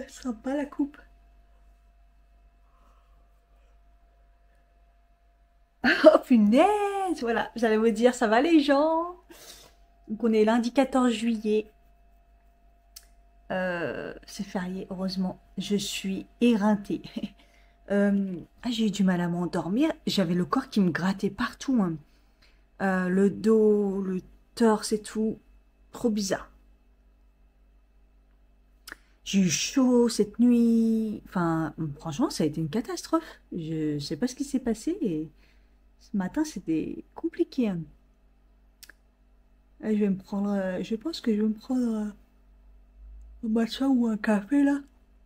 Sympa la coupe. Oh punaise! Voilà, j'allais vous dire, ça va les gens? Donc on est lundi 14 juillet. C'est férié, heureusement. Je suis éreintée. J'ai eu du mal à m'endormir. J'avais le corps qui me grattait partout, hein. Le dos, le torse et tout. Trop bizarre. J'ai eu chaud cette nuit. Enfin, franchement, ça a été une catastrophe. Je sais pas ce qui s'est passé et ce matin, c'était compliqué, hein. Je vais me prendre, je pense que je vais me prendre un matcha ou un café là.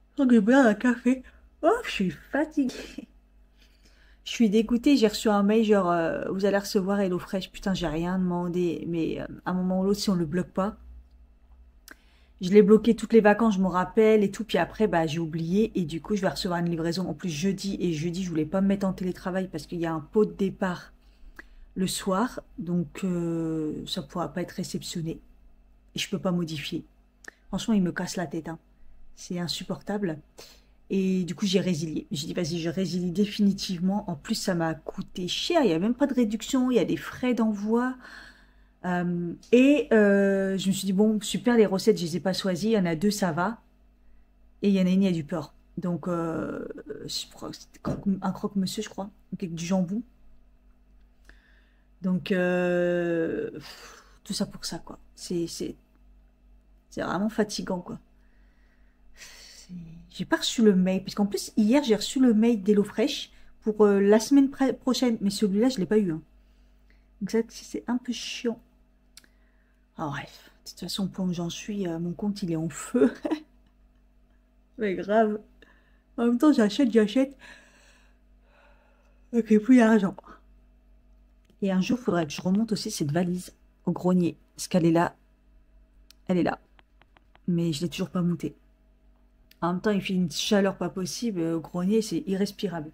Je crois que je vais boire un café. Oh, je suis fatiguée. Je suis dégoûtée, j'ai reçu un mail genre vous allez recevoir HelloFresh. Putain, j'ai rien demandé, mais à un moment ou l'autre, si on le bloque pas, je l'ai bloqué toutes les vacances, je me rappelle et tout. Puis après, bah j'ai oublié et du coup, je vais recevoir une livraison en plus jeudi. Et jeudi, je voulais pas me mettre en télétravail parce qu'il y a un pot de départ le soir, donc ça pourra pas être réceptionné et je peux pas modifier. Franchement, il me casse la tête, hein. C'est insupportable. Et du coup, j'ai résilié. J'ai dit, vas-y, je résilie définitivement. En plus, ça m'a coûté cher. Il n'y a même pas de réduction. Il y a des frais d'envoi. Je me suis dit, bon, super, les recettes, je les ai pas choisies. Il y en a deux, ça va. Et il y en a une, il y a du porc. Donc, je crois que c'était un croque-monsieur, je crois. Donc, avec du jambon. Donc, tout ça pour ça, quoi. C'est vraiment fatigant, quoi. C'est- J'ai pas reçu le mail, parce qu'en plus, hier, j'ai reçu le mail d'HelloFresh pour la semaine prochaine, mais celui-là, je l'ai pas eu, hein. Donc ça, c'est un peu chiant. Ah, bref, de toute façon, pour où j'en suis, mon compte, il est en feu. Mais grave. En même temps, j'achète, et puis plus d'argent. Et un jour, il faudrait que je remonte aussi cette valise au grenier, parce qu'elle est là, elle est là. Mais je l'ai toujours pas montée. En même temps, il fait une chaleur pas possible, au grenier, c'est irrespirable.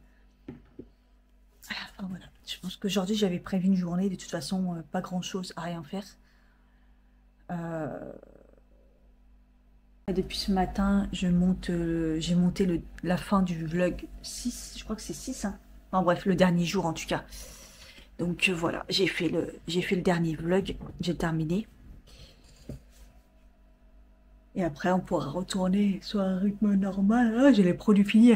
Ah, voilà. Je pense qu'aujourd'hui, j'avais prévu une journée, de toute façon, pas grand-chose à rien faire. Euh, Depuis ce matin, j'ai monté la fin du vlog 6. Je crois que c'est 6, hein. Enfin, bref, le dernier jour en tout cas. Donc voilà, j'ai fait le dernier vlog, j'ai terminé. Et après, on pourra retourner sur un rythme normal. Ah, j'ai les produits finis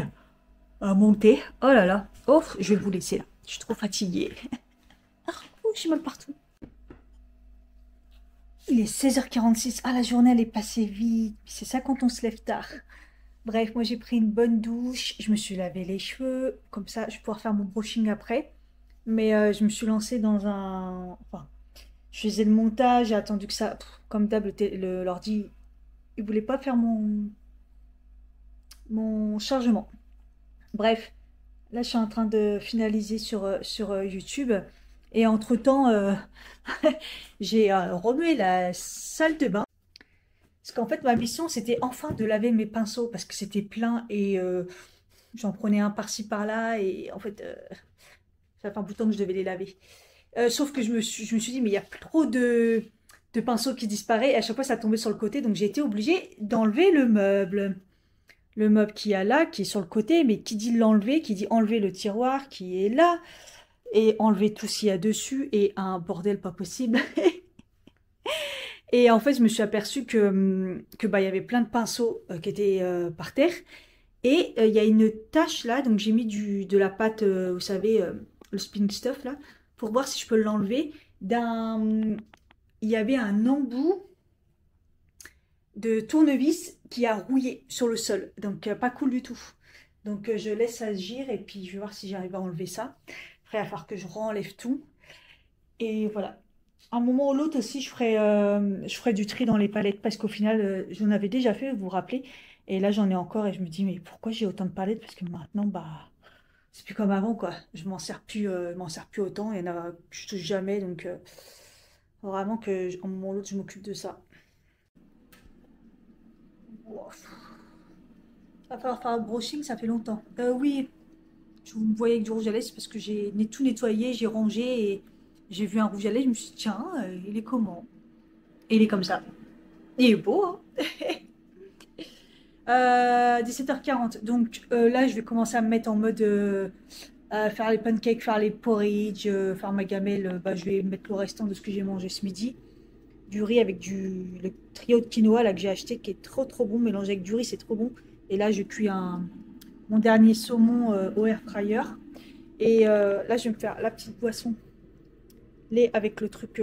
à monter. Oh là là. Oh, je vais vous laisser là. Je suis trop fatiguée. Oh, je suis mal partout. Il est 16h46. Ah, la journée, elle est passée vite. C'est ça quand on se lève tard. Bref, moi, j'ai pris une bonne douche. Je me suis lavé les cheveux. Comme ça, je vais pouvoir faire mon brushing après. Mais je me suis lancée dans un... Enfin, je faisais le montage. J'ai attendu que ça... comme d'hab, l'ordi, il voulait pas faire mon chargement. Bref, là, je suis en train de finaliser sur YouTube. Et entre-temps, j'ai remué la salle de bain. Parce qu'en fait, ma mission, c'était enfin de laver mes pinceaux parce que c'était plein et j'en prenais un par-ci par-là. Et en fait, ça fait un bout de temps que je devais les laver. Sauf que je me suis dit, mais il y a plus trop de pinceaux qui disparaissent. Et à chaque fois, ça tombait sur le côté. Donc, j'ai été obligée d'enlever le meuble. Le meuble qui a là, qui est sur le côté. Mais qui dit l'enlever, qui dit enlever le tiroir qui est là. Et enlever tout ce qu'il y a dessus. Et un bordel pas possible. Et en fait, je me suis aperçue que bah, il y avait plein de pinceaux qui étaient par terre. Et il y a une tache là, donc j'ai mis de la pâte, vous savez, le spinning stuff là, pour voir si je peux l'enlever. Il y avait un embout de tournevis qui a rouillé sur le sol, donc pas cool du tout. Donc je laisse agir et puis je vais voir si j'arrive à enlever ça. Après, il va falloir que je renlève tout. Et voilà. Un moment ou l'autre aussi, je ferai du tri dans les palettes parce qu'au final, j'en avais déjà fait, vous vous rappelez. Et là, j'en ai encore et je me dis, mais pourquoi j'ai autant de palettes? Parce que maintenant, bah, c'est plus comme avant, quoi. Je m'en sers plus autant. Il y en a que je touche jamais. Donc, vraiment que, un moment ou l'autre, je m'occupe de ça. Ouf. Va falloir faire un brushing, ça fait longtemps. Oui, je vous me voyez avec du rouge à lèvres c'est parce que j'ai tout nettoyé, j'ai rangé et j'ai vu un rouge à lèvres. Je me suis dit, tiens, il est comment? Et il est comme ça. Il est beau, hein? 17h40. Donc là, je vais commencer à me mettre en mode faire les pancakes, faire les porridge, faire ma gamelle. Bah, je vais mettre le restant de ce que j'ai mangé ce midi. Du riz avec le trio de quinoa là, que j'ai acheté qui est trop trop bon. Mélangé avec du riz, c'est trop bon. Et là, je cuis mon dernier saumon au air fryer. Et là, je vais me faire la petite boisson lait avec le truc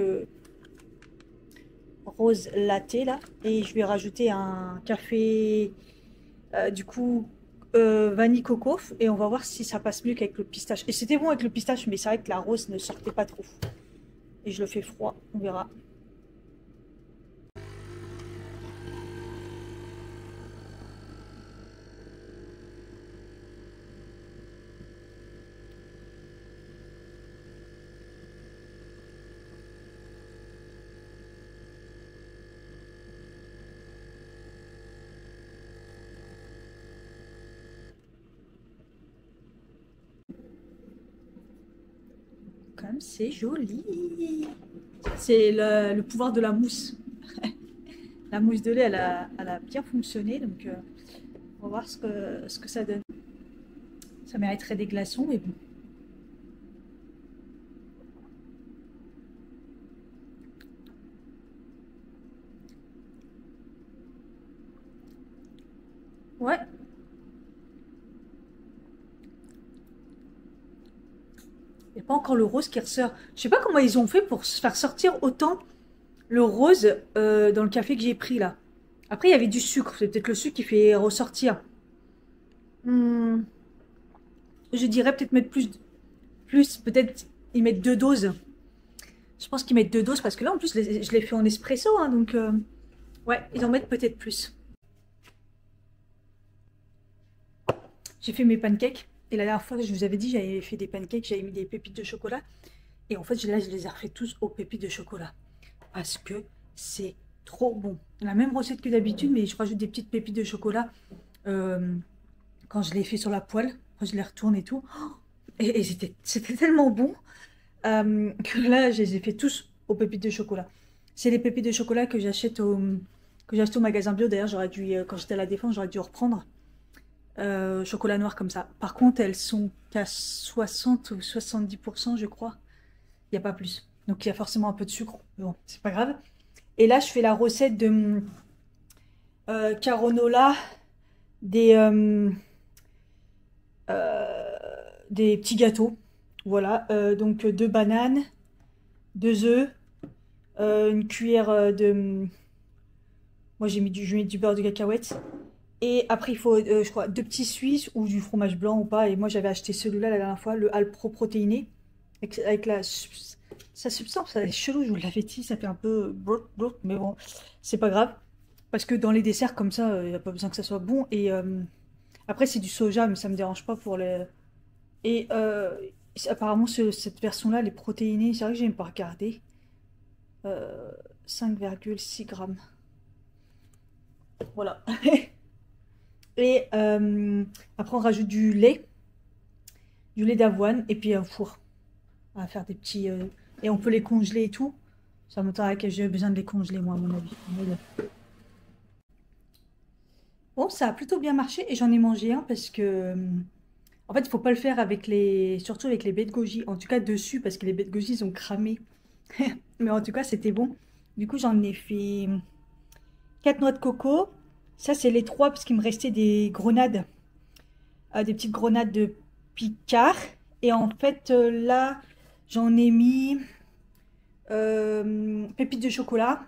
rose latte là. Et je vais rajouter un café du coup vanille coco. Et on va voir si ça passe mieux qu'avec le pistache. Et c'était bon avec le pistache, mais c'est vrai que la rose ne sortait pas trop. Et je le fais froid, on verra. Comme c'est joli. C'est le pouvoir de la mousse. La mousse de lait, elle a bien fonctionné. Donc, on va voir ce que ça donne. Ça mériterait des glaçons, mais bon. Ouais. Il n'y a pas encore le rose qui ressort. Je sais pas comment ils ont fait pour se faire sortir autant le rose dans le café que j'ai pris là. Après, il y avait du sucre. C'est peut-être le sucre qui fait ressortir. Hmm, je dirais peut-être mettre plus, peut-être ils mettent 2 doses. Je pense qu'ils mettent 2 doses parce que là, en plus, je l'ai fait en espresso. Hein, donc, ouais, ils en mettent peut-être plus. J'ai fait mes pancakes. Et la dernière fois, je vous avais dit, j'avais fait des pancakes, j'avais mis des pépites de chocolat. Et en fait, là, je les ai refait tous aux pépites de chocolat. Parce que c'est trop bon. La même recette que d'habitude, mais je rajoute des petites pépites de chocolat euh, quand je les fais sur la poêle. Quand je les retourne et tout. Oh, et c'était tellement bon que là, je les ai fait tous aux pépites de chocolat. C'est les pépites de chocolat que j'achète que j'ai acheté au magasin bio. D'ailleurs, j'aurais dû, quand j'étais à la Défense, j'aurais dû reprendre. Chocolat noir comme ça. Par contre, elles sont qu'à 60 ou 70%, je crois. Il n'y a pas plus. Donc, il y a forcément un peu de sucre. Mais bon, c'est pas grave. Et là, je fais la recette de caronola, des, euh, des petits gâteaux. Voilà. Donc, 2 bananes, 2 œufs, une cuillère moi, je mets du beurre de cacahuète. Et après, il faut, je crois, 2 petits Suisses ou du fromage blanc ou pas. Et moi, j'avais acheté celui-là la dernière fois, le Alpro protéiné. Avec sa substance, ça est chelou, je vous l'avais dit, ça fait un peu brut, brut, mais bon, c'est pas grave. Parce que dans les desserts comme ça, il n'y a pas besoin que ça soit bon. Et après, c'est du soja, mais ça me dérange pas pour les. Et apparemment, cette version-là, les protéinés, c'est vrai que j'ai même pas regardé. 5,6 grammes. Voilà. Et après, on rajoute du lait d'avoine et puis un four. On va faire des petits. Et on peut les congeler et tout. Ça m'étonnerait que j'ai besoin de les congeler, moi, à mon avis. Mais bon. Bon, ça a plutôt bien marché et j'en ai mangé un parce que. En fait, il faut pas le faire avec les. Surtout avec les baies de goji. En tout cas, dessus, parce que les baies de goji, ils ont cramé. Mais en tout cas, c'était bon. Du coup, j'en ai fait 4 noix de coco. Ça, c'est les 3 parce qu'il me restait des grenades. Des petites grenades de Picard. Et en fait, là, j'en ai mis pépites de chocolat.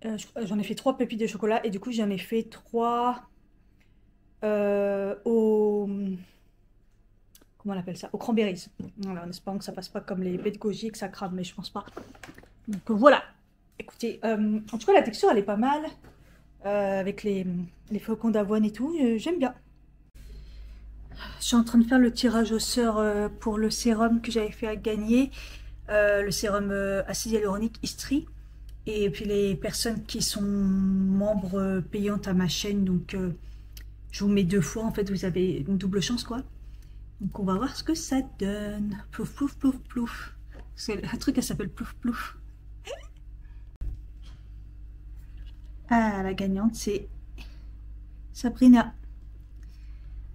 J'en ai fait 3 pépites de chocolat. Et du coup, j'en ai fait 3 au... Comment on appelle ça? Au cranberries. Voilà, en espérant que ça passe pas comme les baies de goji et que ça crame, mais je pense pas. Donc voilà. Écoutez, en tout cas, la texture, elle est pas mal. Avec les flocons d'avoine et tout. J'aime bien. Je suis en train de faire le tirage au sort pour le sérum que j'avais fait à gagner. Le sérum acide hyaluronique Istri. Et puis les personnes qui sont membres payantes à ma chaîne. Donc je vous mets 2 fois. En fait, vous avez une double chance, quoi. Donc on va voir ce que ça donne. Plouf, plouf, plouf, plouf. C'est un truc, elle s'appelle plouf, plouf. Ah, la gagnante, c'est Sabrina.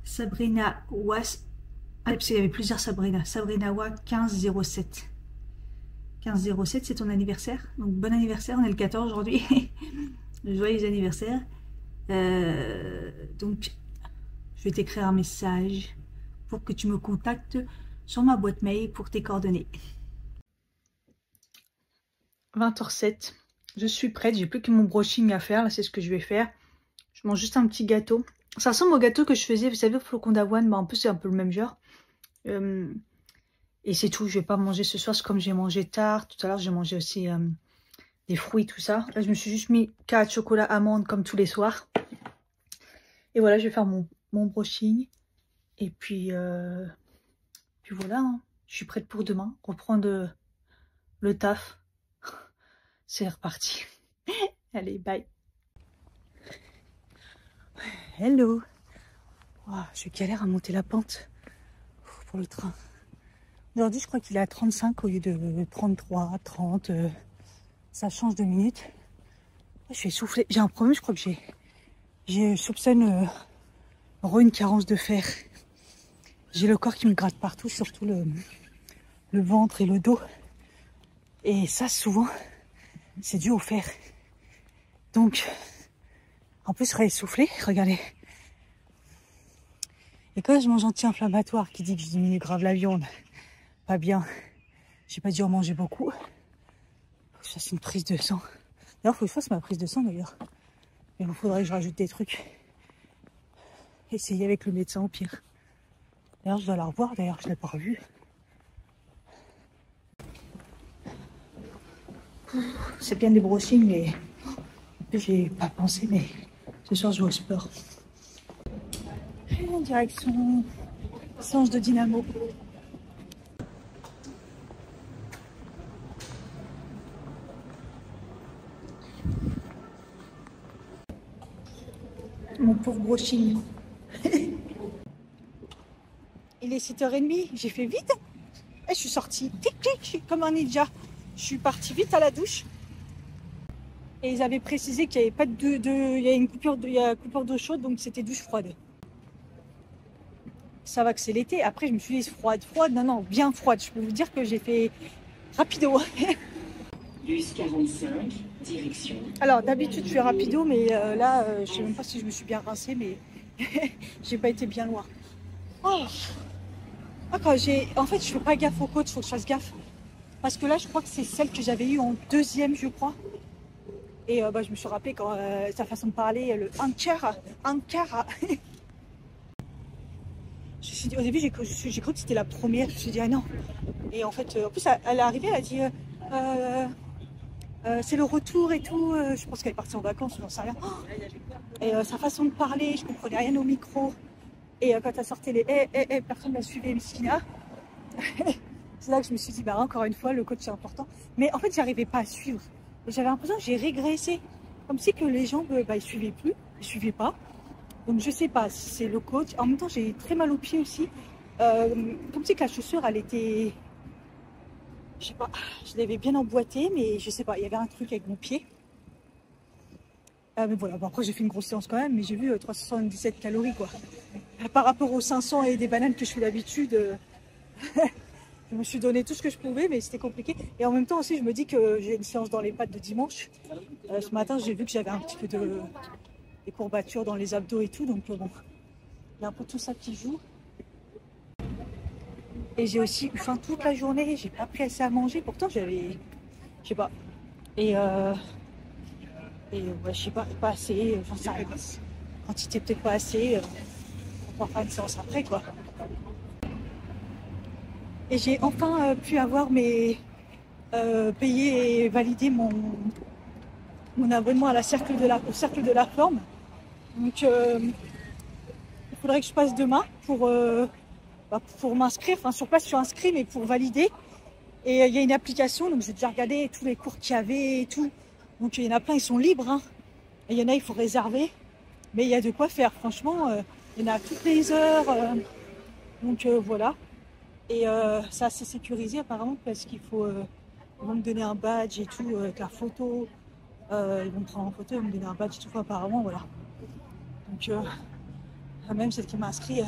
Sabrina Was. Ah, parce qu'il y avait plusieurs Sabrina. Sabrina Wa 1507. 1507, c'est ton anniversaire. Donc bon anniversaire, on est le 14 aujourd'hui. Joyeux anniversaire. Donc, je vais t'écrire un message pour que tu me contactes sur ma boîte mail pour tes coordonnées. 20h07. Je suis prête, j'ai plus que mon brushing à faire. Là, c'est ce que je vais faire. Je mange juste un petit gâteau. Ça ressemble au gâteau que je faisais, vous savez, au flocon d'avoine. Bah, en plus, c'est un peu le même genre. Et c'est tout. Je vais pas manger ce soir. C'est comme j'ai mangé tard. Tout à l'heure, j'ai mangé aussi des fruits, tout ça. Là, je me suis juste mis 4 chocolat amande comme tous les soirs. Et voilà, je vais faire mon brushing. Et puis voilà. Hein. Je suis prête pour demain. Reprendre le taf. C'est reparti. Allez, bye. Hello. Oh, je galère à monter la pente pour le train. Aujourd'hui, je crois qu'il est à 35 au lieu de 33, 30. Ça change de minutes. Je suis essoufflée. J'ai un problème, je crois que je soupçonne une carence de fer. J'ai le corps qui me gratte partout, surtout le ventre et le dos. Et ça, souvent, c'est dû au fer. Donc, en plus, je serais essoufflée, regardez. Et quand je mange anti-inflammatoire qui dit que je diminue grave la viande, pas bien, j'ai pas dû en manger beaucoup. Faut que je fasse une prise de sang. D'ailleurs, faut que je fasse ma prise de sang d'ailleurs. Mais il faudrait que je rajoute des trucs. Essayer avec le médecin au pire. D'ailleurs, je dois la revoir, d'ailleurs, je l'ai pas revue. C'est bien des brushings, mais j'ai pas pensé, mais ce soir je vais au sport. Et en direction Sange de Dynamo. Mon pauvre brushing. Il est 7h30, j'ai fait vite. Et je suis sortie tic tic comme un ninja. Je suis partie vite à la douche. Et ils avaient précisé qu'il n'y avait pas il y a une coupure d'eau chaude, donc c'était douche froide. Ça va que c'est l'été. Après, je me suis dit froide. Non, bien froide. Je peux vous dire que j'ai fait rapido. Bus 45, direction. Alors, d'habitude, je fais rapido, mais là, je sais même pas si je me suis bien rincée, mais j'ai pas été bien loin. Oh. Ah, en fait, je fais pas gaffe aux côtes, il faut que je fasse gaffe. Parce que là, je crois que c'est celle que j'avais eue en deuxième, je crois. Et je me suis rappelé quand sa façon de parler, le Ankara. Je me suis dit, au début, j'ai cru que c'était la première. Je me suis dit, ah non. Et en fait, en plus, elle est arrivée, elle a dit, c'est le retour et tout. Je pense qu'elle est partie en vacances, j'en sais rien. Et sa façon de parler, je comprenais rien au micro. Et quand elle sortait les personne ne la suivait, Miskina. C'est là que je me suis dit, encore une fois, le coach c'est important. Mais en fait, j'arrivais pas à suivre. J'avais l'impression que j'ai régressé. Comme si que les jambes, ils suivaient plus, ils suivaient pas. Donc je sais pas si c'est le coach. En même temps, j'ai très mal aux pieds aussi. Comme si que la chaussure, elle était... Je sais pas, je l'avais bien emboîtée, mais je sais pas, il y avait un truc avec mon pied. Mais voilà, après j'ai fait une grosse séance quand même, mais j'ai vu 377 calories quoi. Par rapport aux 500 et des bananes que je fais d'habitude, je me suis donné tout ce que je pouvais, mais c'était compliqué. Et en même temps aussi, je me dis que j'ai une séance dans les pattes de dimanche. Ce matin, j'ai vu que j'avais un petit peu des courbatures dans les abdos et tout, donc bon, il y a un peu tout ça qui joue. Et j'ai aussi eu faim toute la journée, j'ai pas pris assez à manger, pourtant j'avais, je sais pas, et ouais, je sais pas assez, j'en sais rien. Quantité peut-être pas assez, on va faire une séance après quoi. Et j'ai enfin pu avoir payé et valider mon abonnement à au cercle de la forme. Donc il faudrait que je passe demain pour m'inscrire. Enfin sur place je suis inscrite mais pour valider. Et il y a une application, donc j'ai déjà regardé tous les cours qu'il y avait et tout. Donc il y en a plein, ils sont libres. Hein. Et il y en a, il faut réserver. Mais il y a de quoi faire, franchement. Il y en a à toutes les heures. Donc voilà. Et c'est assez sécurisé apparemment parce qu'il faut... ils vont me donner un badge et tout avec la photo. Ils vont me prendre en photo, ils vont me donner un badge et tout apparemment, voilà. Donc, même celle qui m'a inscrit,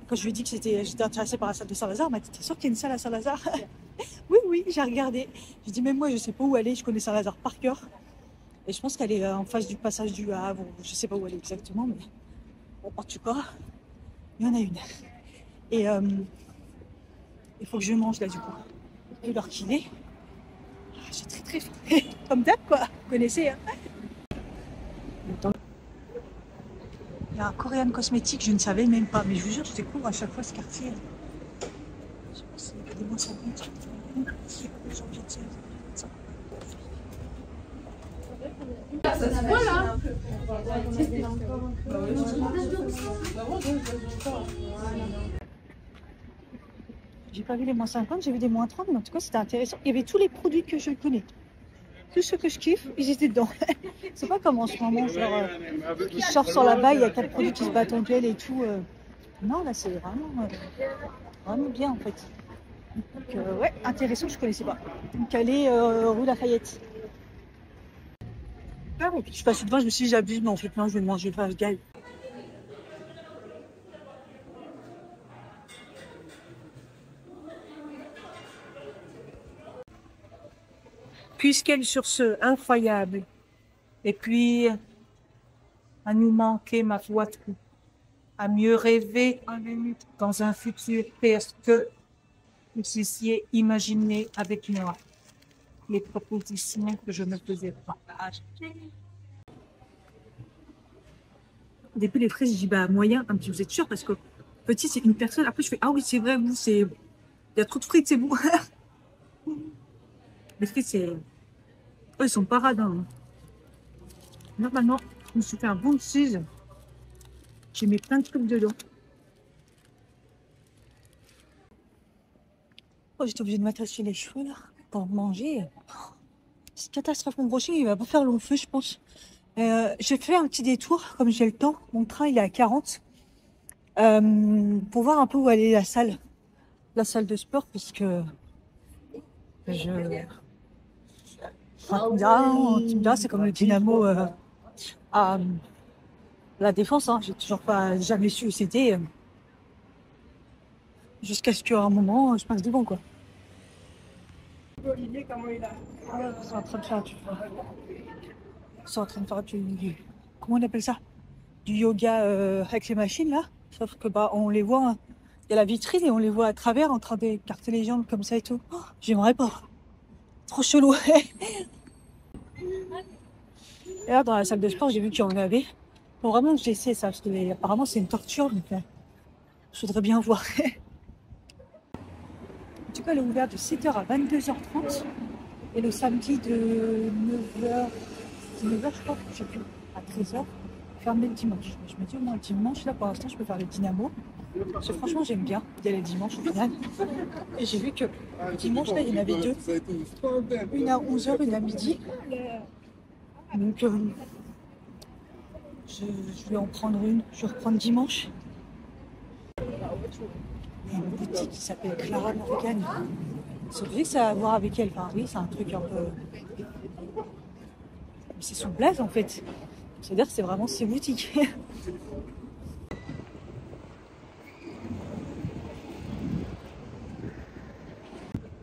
quand je lui ai dit que j'étais intéressée par la salle de Saint-Lazare, elle m'a dit t'es sûre qu'il y a une salle à Saint-Lazare? Oui, oui, j'ai regardé. J'ai dit même moi, je sais pas où aller, je connais Saint-Lazare par cœur. Et je pense qu'elle est en face du passage du Havre, je sais pas où elle est exactement, mais bon, en tout cas, il y en a une. Et il faut que je mange là du coup. Et l'heure qu'il est, j'ai très très faim. Comme d'hab quoi, vous connaissez hein. Il y a un Korean cosmétique, je ne savais même pas, mais je vous jure, je découvre à chaque fois ce quartier. Je sais pas si c'est des mois 50. Voilà. J'ai pas vu les moins 50, j'ai vu des moins 30, mais en tout cas c'était intéressant. Il y avait tous les produits que je connais. Tous ceux que je kiffe, ils étaient dedans. C'est pas comme en ce moment, genre, qui sort sur la baille, il y a 4 produits qui se battent en duel et tout. Non, là c'est vraiment bien en fait. Donc ouais, intéressant, je connaissais pas. Donc elle est rue Lafayette. Je suis passée devant, je me suis dit j'abuse, mais en fait non, je vais manger le Five Guys. Puisqu'elle sur ce incroyable, et puis à nous manquer ma foi trop, à mieux rêver dans un futur parce que vous puissiez imaginer avec moi les propositions que je ne faisais pas. Au début, les fraises, j'ai dit bah moyen, un petit, vous êtes sûr parce que petit, c'est une personne. Après, je fais ah oui, c'est vrai, vous, c'est. Il y a trop de frites, c'est bon. Les frites, c'est. Oh, ils sont paradins. Normalement, je me suis fait un bon cheese. J'ai mis plein de trucs dedans. Oh, j'étais obligée de m'attacher les cheveux là pour manger. C'est une catastrophe. Mon brushing, il va pas faire long feu, je pense. J'ai fait un petit détour, comme j'ai le temps. Mon train, il est à 40. Pour voir un peu où aller la salle de sport, parce que je... Enfin, tu me diras, c'est comme le Dynamo à la Défense. Hein. J'ai toujours pas jamais su où c'était. Jusqu'à ce qu'à un moment, je passe devant, quoi. Ils sont en train de faire ils sont en train de faire comment on appelle ça? Du yoga avec les machines, là. Sauf que, bah, on les voit, hein. Il y a la vitrine et on les voit à travers en train d'écarter les jambes comme ça et tout. Oh, j'aimerais pas. Trop chelou. Et là, dans la salle de sport, j'ai vu qu'il y en avait. Faut vraiment que j'essaie ça, parce que apparemment, c'est une torture. Donc, je voudrais bien voir. En tout cas, elle est ouverte de 7h à 22h30. Et le samedi de 9h, je crois, je sais plus, à 13h, fermé le dimanche. Je me dis au moins le dimanche, là pour l'instant, je peux faire le dynamo. Parce que franchement, j'aime bien d'aller le dimanche au final. Et j'ai vu que le dimanche, là, il y en avait deux. Une à 11h, une à midi. Donc, je vais en prendre une. Je vais reprendre dimanche. Il y a une boutique qui s'appelle Clara Morgan. C'est vrai que ça a à voir avec elle. Enfin, oui, c'est un truc un peu. Mais c'est son blaze en fait. C'est-à-dire que c'est vraiment ses boutiques.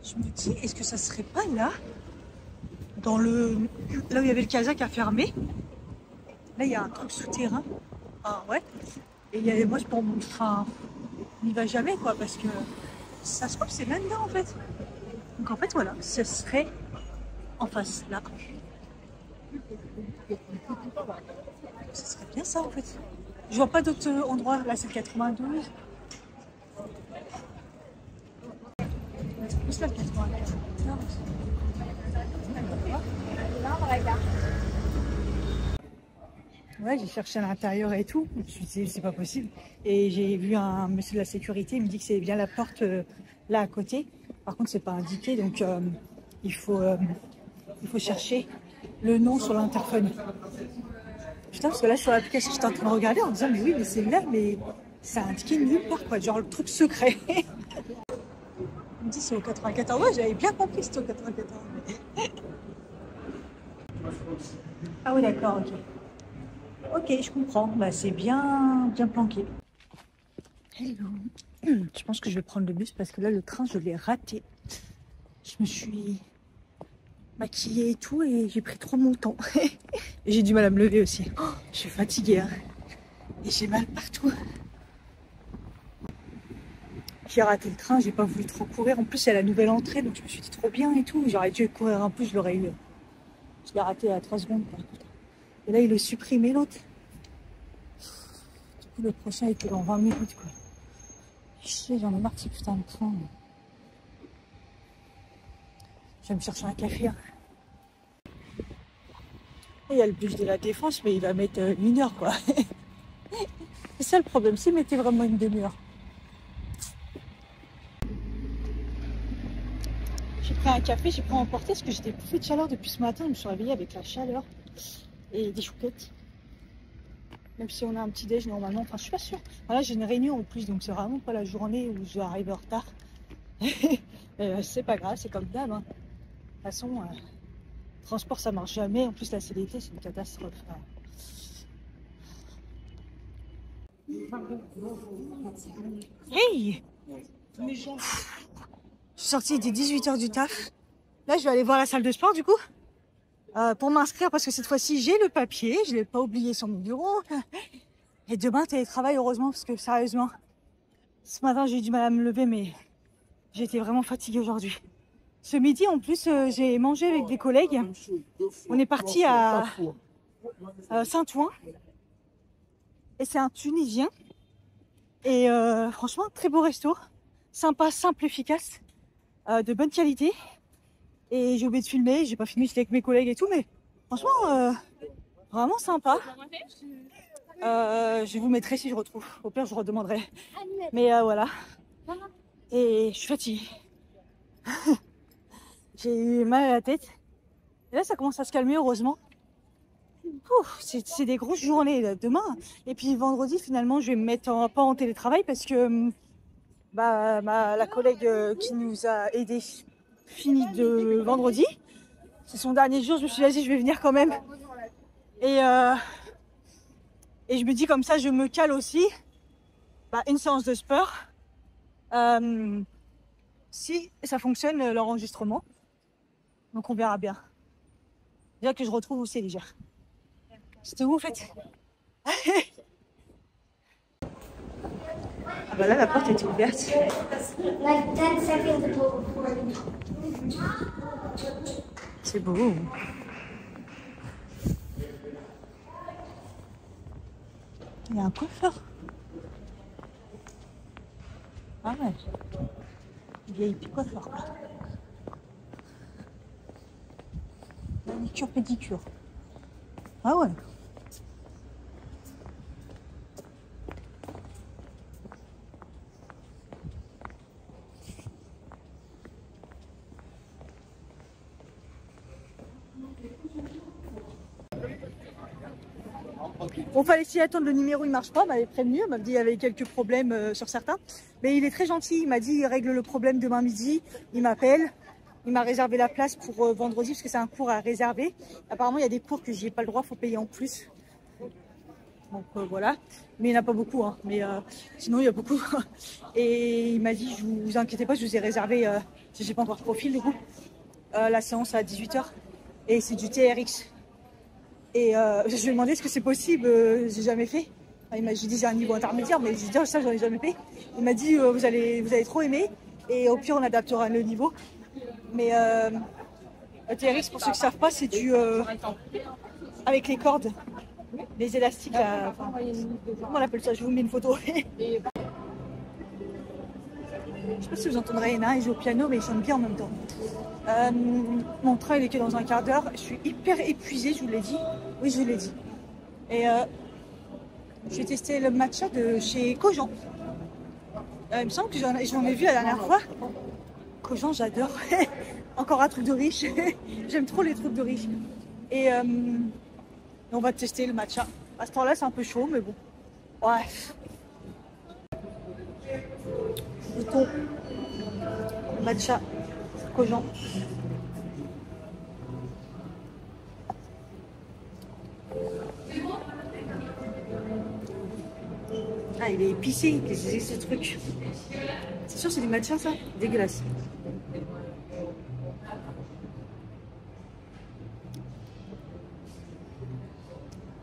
Je me dis, est-ce que ça serait pas là, là où il y avait le Casa qui a fermé. Là, il y a un truc souterrain. Ah ouais. Et il y a, moi, je pense, enfin, on n'y va jamais quoi, parce que ça se trouve c'est là-dedans en fait. Donc en fait voilà, ce serait en face là. Ce serait bien ça en fait. Je vois pas d'autres endroits. Là c'est le 92. C'est plus là le 94. Ouais, j'ai cherché à l'intérieur et tout. Je me suis dit, c'est pas possible. Et j'ai vu un monsieur de la sécurité, il me dit que c'est bien la porte là à côté. Par contre, c'est pas indiqué, donc il faut chercher le nom sur l'interphone. Putain, parce que là, sur l'application, j'étais en train de regarder en disant, mais oui, mais c'est là, mais ça a indiqué nulle part, quoi. Genre le truc secret. Il me dit, c'est au 94. Ouais, j'avais bien compris que c'était au 94. Mais... Ah oui, d'accord, ok. Ok, je comprends. Bah, c'est bien, bien planqué. Hello. Je pense que je vais prendre le bus parce que là, le train, je l'ai raté. Je me suis maquillée et tout et j'ai pris trop mon temps. Et j'ai du mal à me lever aussi. Oh, je suis fatiguée, hein. Et j'ai mal partout. J'ai raté le train, j'ai pas voulu trop courir. En plus, il y a la nouvelle entrée, donc je me suis dit trop bien et tout. J'aurais dû courir un peu, je l'aurais eu. Je l'ai raté à 3 secondes, quoi. Et là, il a supprimé l'autre. Du coup, le prochain était dans 20 minutes, quoi. Chier, j'en ai marre de ce putain de train. Je vais me chercher un café. Hein. Il y a le bus de la Défense, mais il va mettre 1 heure, quoi. C'est ça le problème, s'il mettait vraiment une demi-heure. J'ai pris un café, j'ai pris à emporter parce que j'étais bouffée de chaleur depuis ce matin. Je me suis réveillée avec la chaleur et des chouquettes. Même si on a un petit déj normalement, enfin je suis pas sûre. Voilà, j'ai une réunion en plus, donc c'est vraiment pas la journée où je vais arriver en retard. C'est pas grave, c'est comme d'hab. Hein. De toute façon, transport ça marche jamais. En plus là c'est l'été, c'est une catastrophe. Hey! Je suis sortie dès 18h du taf. Là je vais aller voir la salle de sport du coup. Pour m'inscrire parce que cette fois-ci j'ai le papier, je ne l'ai pas oublié sur mon bureau. Et demain télétravail heureusement parce que sérieusement, ce matin j'ai eu du mal à me lever mais j'ai été vraiment fatiguée aujourd'hui. Ce midi en plus j'ai mangé avec des collègues. On est parti à Saint-Ouen et c'est un Tunisien. Et franchement très beau resto, sympa, simple, efficace, de bonne qualité. Et j'ai oublié de filmer, j'ai pas filmé, j'étais avec mes collègues et tout, mais franchement, vraiment sympa. Je vous mettrai si je retrouve. Au pire, je redemanderai. Mais voilà. Et je suis fatiguée. J'ai eu mal à la tête. Et là, ça commence à se calmer, heureusement. C'est des grosses journées là, demain. Et puis vendredi, finalement, je vais me mettre pas en télétravail parce que la collègue qui nous a aidés fini de vendredi. C'est son dernier jour, je me suis dit vas-y je vais venir quand même. Et je me dis comme ça je me cale aussi une séance de sport. Si ça fonctionne l'enregistrement. Donc on verra bien. Déjà que je retrouve où c'est légère. C'était où en fait? Ah bah là la porte était ouverte. C'est beau. Il y a un coiffeur. Ah ouais. Vieille coiffeur. Manicure, pédicure. Ah ouais. Bon, fallait s'y attendre, le numéro il marche pas, m'avait prévenu, elle m'a dit qu'il y avait quelques problèmes sur certains. Mais il est très gentil, il m'a dit il règle le problème demain midi, il m'appelle, il m'a réservé la place pour vendredi parce que c'est un cours à réserver. Apparemment il y a des cours que j'ai pas le droit, faut payer en plus. Donc voilà, mais il n'y en a pas beaucoup, hein. Mais sinon il y a beaucoup. Et il m'a dit, vous inquiétez pas, je vous ai réservé, j'ai pas encore de profil du coup, la séance à 18h et c'est du TRX. Et je lui ai demandé est-ce que c'est possible, j'ai jamais fait. Enfin, j'ai dit j'ai un niveau intermédiaire, mais j'ai dit oh, ça j'en ai jamais fait. Il m'a dit vous allez trop aimer et au pire on adaptera le niveau. Mais le TRX pour ceux qui ne savent pas c'est du avec les cordes, les élastiques là, enfin, comment on appelle ça, je vous mets une photo. Je sais pas si vous entendrez Hénin, il joue au piano mais il chante bien en même temps. Mon train il est que dans un quart d'heure, je suis hyper épuisée, je vous l'ai dit. Oui, je vous l'ai dit. Et j'ai testé le matcha de chez Cogent. Il me semble que j'en ai vu la dernière fois. Cogent, j'adore. Encore un truc de riche. J'aime trop les trucs de riche. Et on va tester le matcha. À ce temps-là, c'est un peu chaud, mais bon. Bref. Bouton. Matcha. Cogent. il est épicé, qu'est-ce que c'est ce truc? C'est sûr, c'est du matcha, ça? Dégueulasse.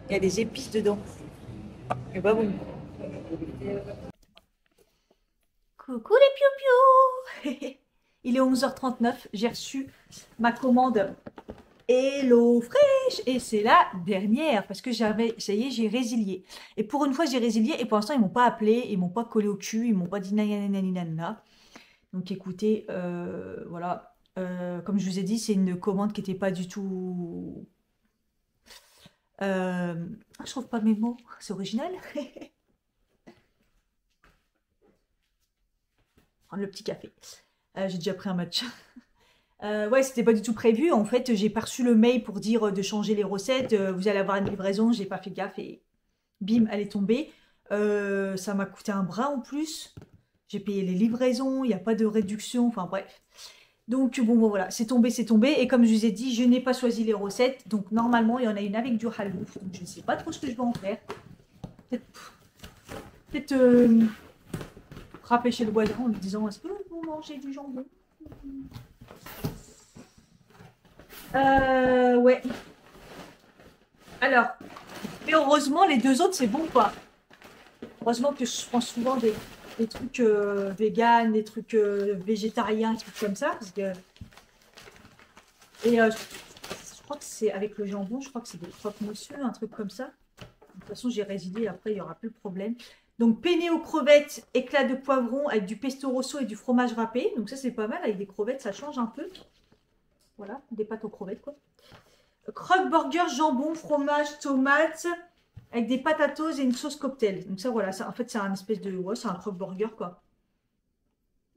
Il y a des épices dedans. C'est pas bon. Coucou les piou-piou. Il est 11h39, j'ai reçu ma commande Hello Fresh et c'est la dernière parce que j'avais, ça y est, j'ai résilié. Et pour une fois, j'ai résilié et pour l'instant, ils m'ont pas appelé, ils m'ont pas collé au cul, ils m'ont pas dit nanana. Donc écoutez, voilà, comme je vous ai dit, c'est une commande qui n'était pas du tout... je trouve pas mes mots, c'est original. Prendre le petit café. J'ai déjà pris un match. Ouais, c'était pas du tout prévu. En fait, j'ai pas reçu le mail pour dire de changer les recettes. Vous allez avoir une livraison. J'ai pas fait gaffe et bim, elle est tombée. Ça m'a coûté un bras en plus. J'ai payé les livraisons. Il n'y a pas de réduction. Enfin bref. Donc bon, voilà, c'est tombé, c'est tombé. Et comme je vous ai dit, je n'ai pas choisi les recettes. Donc normalement, il y en a une avec du halouf. Donc je ne sais pas trop ce que je vais en faire. Peut-être frapper chez le voisin en lui disant est-ce que vous mangez du jambon? Ouais. Alors, mais heureusement, les deux autres, c'est bon, quoi. Heureusement que je prends souvent des trucs véganes, des trucs végétariens, des trucs comme ça. Parce que... Et je crois que c'est avec le jambon, je crois que c'est des croque-monsieur, un truc comme ça. De toute façon, j'ai résilié, après, il n'y aura plus de problème. Donc, penne aux crevettes, éclat de poivron avec du pesto rosso et du fromage râpé. Donc ça, c'est pas mal. Avec des crevettes, ça change un peu. Voilà, des pâtes aux crevettes, quoi. Croque burger, jambon, fromage, tomate, avec des patatos et une sauce cocktail. Donc ça, voilà, ça, en fait, c'est un espèce de... Ouais, c'est un croque burger, quoi.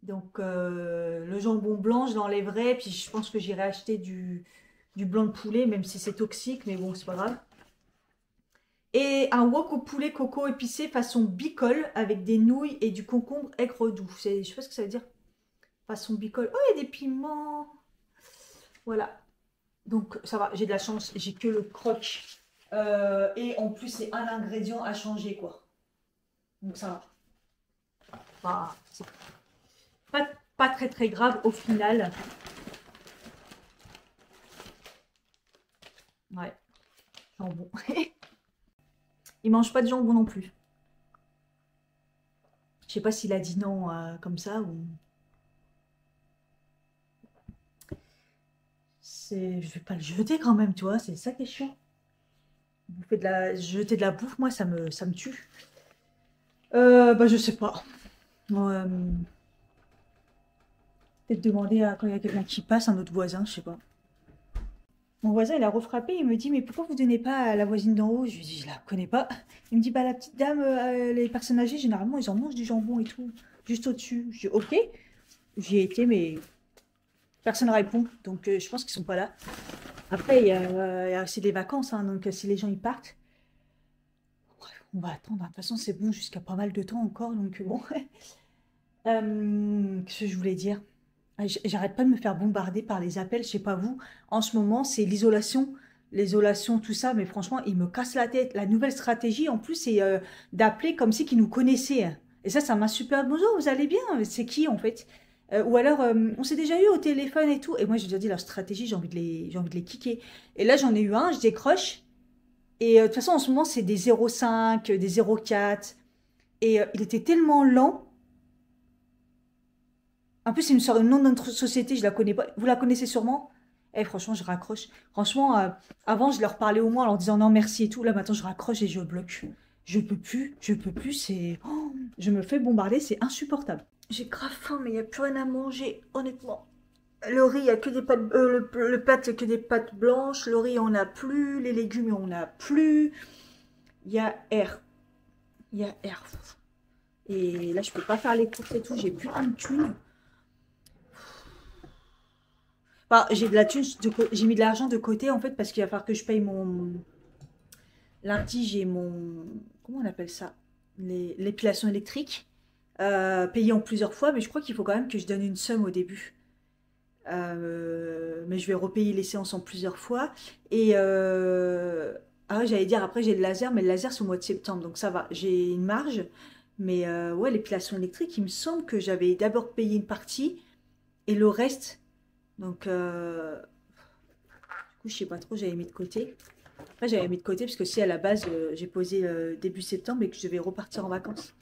Donc, le jambon blanc, je l'enlèverai. Puis, je pense que j'irai acheter du blanc de poulet, même si c'est toxique. Mais bon, c'est pas grave. Et un wok au poulet coco épicé façon bicole avec des nouilles et du concombre aigre doux. Je sais pas ce que ça veut dire. Façon bicole. Oh, il y a des piments. Voilà. Donc ça va, j'ai de la chance, j'ai que le croque. Et en plus, c'est un ingrédient à changer, quoi. Donc ça va. Enfin, c'est pas très très grave au final. Ouais. Jambon. Il mange pas de jambon non plus. Je sais pas s'il a dit non comme ça ou... Je vais pas le jeter quand même, tu vois, c'est ça qui est chiant. Jeter de la bouffe, moi, ça me tue. Bah, je sais pas. Peut-être demander à quand il y a quelqu'un qui passe, un autre voisin, je sais pas. Mon voisin, il a refrappé, il me dit, mais pourquoi vous donnez pas à la voisine d'en haut? Je lui dis, je la connais pas. Il me dit, bah, la petite dame, les personnes âgées, généralement, ils en mangent du jambon et tout, juste au-dessus. Je dis, ok. J'y ai été, mais personne ne répond, donc je pense qu'ils sont pas là. Après, il y a aussi des vacances, hein, donc si les gens y partent, bref, on va attendre. De toute façon, c'est bon jusqu'à pas mal de temps encore, donc bon. Qu'est-ce que je voulais dire? J'arrête pas de me faire bombarder par les appels, je sais pas vous. En ce moment, c'est l'isolation, tout ça, mais franchement, ils me cassent la tête. La nouvelle stratégie, en plus, c'est d'appeler comme si qu'ils nous connaissaient, hein. Et ça m'a super... Bonjour, vous allez bien? C'est qui, en fait? Ou alors, on s'est déjà eu au téléphone et tout. Et moi, j'ai déjà dit, leur stratégie, j'ai envie de les kicker. Et là, j'en ai eu un, je décroche. Et de toute façon, en ce moment, c'est des 0,5, des 0,4. Et il était tellement lent. En plus, il me sort le nom de notre société, je la connais pas. Vous la connaissez sûrement? Eh, franchement, je raccroche. Franchement, avant, je leur parlais au moins en leur disant non, merci et tout. Là, maintenant, je raccroche et je bloque. Je peux plus, c'est... Oh, je me fais bombarder, c'est insupportable. J'ai grave faim, mais il n'y a plus rien à manger, honnêtement. Le riz, il n'y a que des pâtes... le plat, c'est que des pâtes blanches. Le riz, on n'a plus. Les légumes, on n'a plus. Il y a R. Il y a R. Et là, je peux pas faire les courses et tout. J'ai plus de thunes. Enfin, j'ai de la thune, j'ai mis de l'argent de côté, en fait, parce qu'il va falloir que je paye mon... Lundi, j'ai mon... Comment on appelle ça? L'épilation électrique. Payé en plusieurs fois, mais je crois qu'il faut quand même que je donne une somme au début. Mais je vais repayer les séances en plusieurs fois. Et ah ouais, j'allais dire, après j'ai le laser, mais le laser c'est au mois de septembre, donc ça va. J'ai une marge, Mais ouais, l'épilation électrique, il me semble que j'avais d'abord payé une partie et le reste. Donc, du coup, je sais pas trop, j'avais mis de côté. Après, j'avais mis de côté parce que si à la base, j'ai posé début septembre et que je devais repartir en vacances.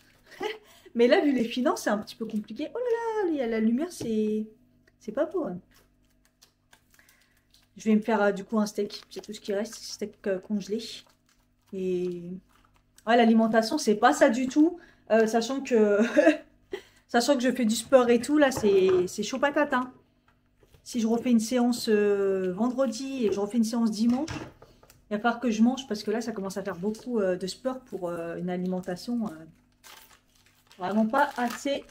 Mais là, vu les finances, c'est un petit peu compliqué. Oh là là, il y a la lumière, c'est pas beau, hein. Je vais me faire du coup un steak. C'est tout ce qui reste, steak congelé. Et ouais, l'alimentation, c'est pas ça du tout. Sachant que sachant que je fais du sport et tout, là, c'est chaud patate, hein. Si je refais une séance vendredi et je refais une séance dimanche, il va falloir que je mange parce que là, ça commence à faire beaucoup de sport pour une alimentation vraiment pas assez